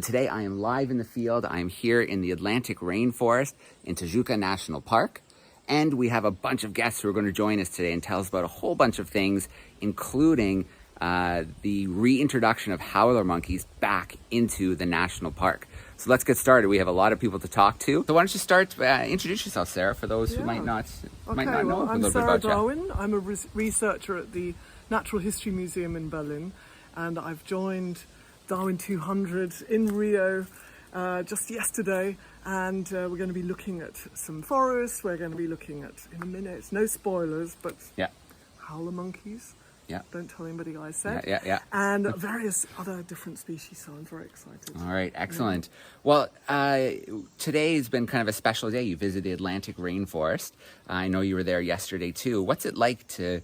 today I am live in the field. I am here in the Atlantic rainforest in Tijuca National Park. And we have a bunch of guests who are going to join us today and tell us about a whole bunch of things, including the reintroduction of howler monkeys back into the national park. So let's get started. We have a lot of people to talk to. So why don't you start, introduce yourself, Sarah, for those who might not know a little bit about you. I'm Sarah Darwin. I'm a researcher at the Natural History Museum in Berlin, and I've joined Darwin 200 in Rio just yesterday, and we're going to be looking at some forests. We're going to be looking at, in a minute, no spoilers, but howler monkeys. Yeah. Don't tell anybody I said. Yeah. And various other different species, so I'm very excited. All right, excellent. Well, today has been kind of a special day. You visited the Atlantic rainforest. I know you were there yesterday too. What's it like to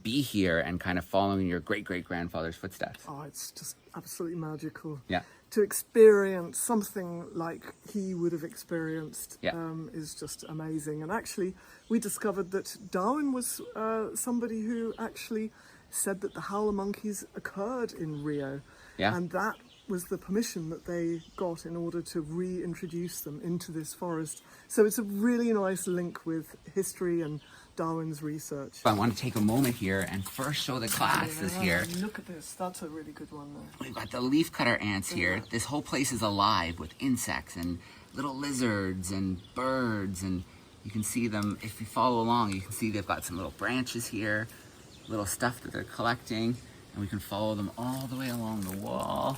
be here and kind of following your great-great-grandfather's footsteps? Oh, it's just absolutely magical. Yeah. To experience something like he would have experienced is just amazing. And actually, we discovered that Darwin was somebody who actually said that the howler monkeys occurred in Rio. Yeah. And that was the permission that they got in order to reintroduce them into this forest. So it's a really nice link with history and Darwin's research. I want to take a moment here and first show the classes here. Look at this, that's a really good one there. We've got the leafcutter ants here. This whole place is alive with insects and little lizards and birds, and you can see them, if you follow along, you can see they've got some little branches here, little stuff that they're collecting, and we can follow them all the way along the wall.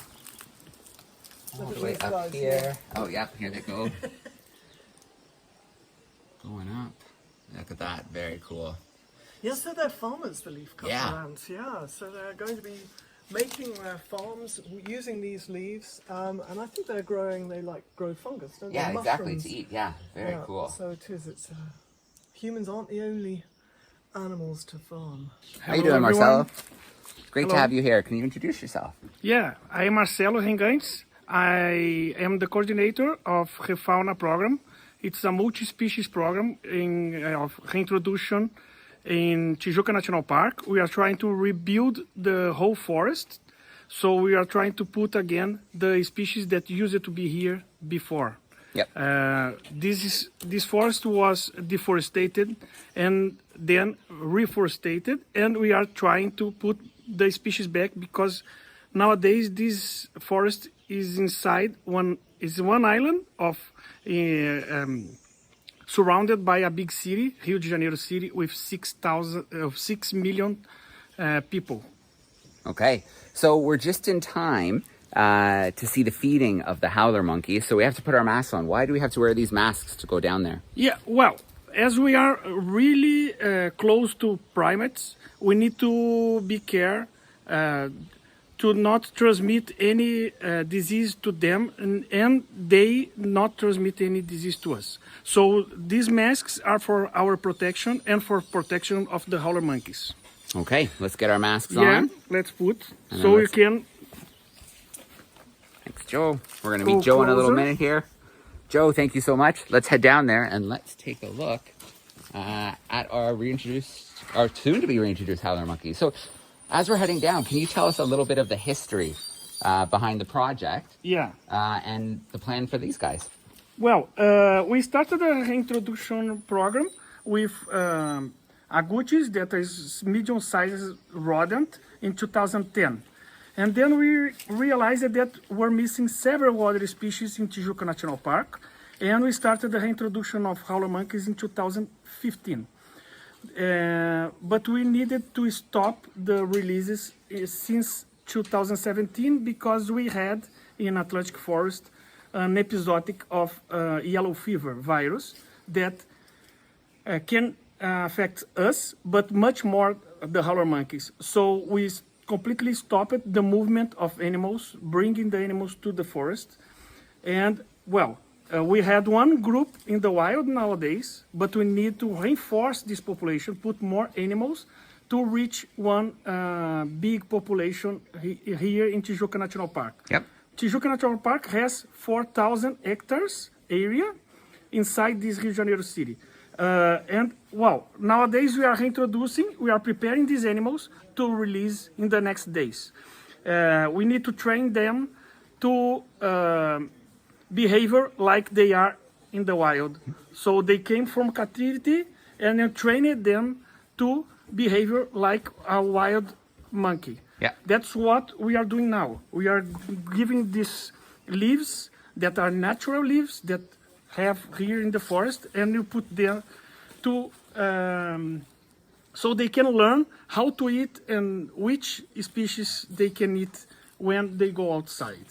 All the way up here. Oh yeah, here they go. Going up. Look at that, very cool. Yeah, so they're farmers, the leafcutter ants. Yeah, so they're going to be making their farms using these leaves, and I think they grow fungus, don't they? Yeah, exactly, Mushrooms. to eat, yeah, very cool. So it is, humans aren't the only animals to farm. How you doing, Marcelo? Great to have you here. Can you introduce yourself? Yeah, I am Marcelo Rengans. I am the coordinator of Refauna program. It's a multi-species program of reintroduction in Tijuca National Park. We are trying to rebuild the whole forest. So we are trying to put again the species that used to be here before. Yep. This forest was deforested and then reforested, and we are trying to put the species back because nowadays this forest is inside one island of surrounded by a big city, Rio de Janeiro city, with 6 million people. Okay, so we're just in time to see the feeding of the howler monkeys, so we have to put our masks on. Why do we have to wear these masks to go down there? Yeah, well, as we are really close to primates, we need to be careful to not transmit any disease to them, and they not transmit any disease to us. So these masks are for our protection and for protection of the howler monkeys. Okay, let's get our masks on. Yeah, let's put, so you can... Thanks, Joe. We're going to meet Joe in a little minute here. Joe, thank you so much. Let's head down there and let's take a look at our soon-to-be reintroduced howler monkeys. So, as we're heading down, can you tell us a little bit of the history behind the project? Yeah. And the plan for these guys? Well, we started a reintroduction program with agoutis, that is medium-sized rodent, in 2010. And then we realized that we're missing several other species in Tijuca National Park, and we started the reintroduction of howler monkeys in 2015. But we needed to stop the releases since 2017 because we had in Atlantic Forest an episodic of yellow fever virus that can affect us, but much more the howler monkeys. So we completely stopped the movement of animals, bringing the animals to the forest. And, well, we had one group in the wild nowadays, but we need to reinforce this population, put more animals to reach one big population here in Tijuca National Park. Yep. Tijuca National Park has 4,000 hectares area inside this Rio de Janeiro city. And, well, nowadays we are reintroducing, we are preparing these animals to release in the next days. We need to train them to behavior like they are in the wild. So they came from captivity and then trained them to behavior like a wild monkey. Yeah. That's what we are doing now. We are giving these leaves that are natural leaves that have here in the forest, and you put them to so they can learn how to eat and which species they can eat when they go outside.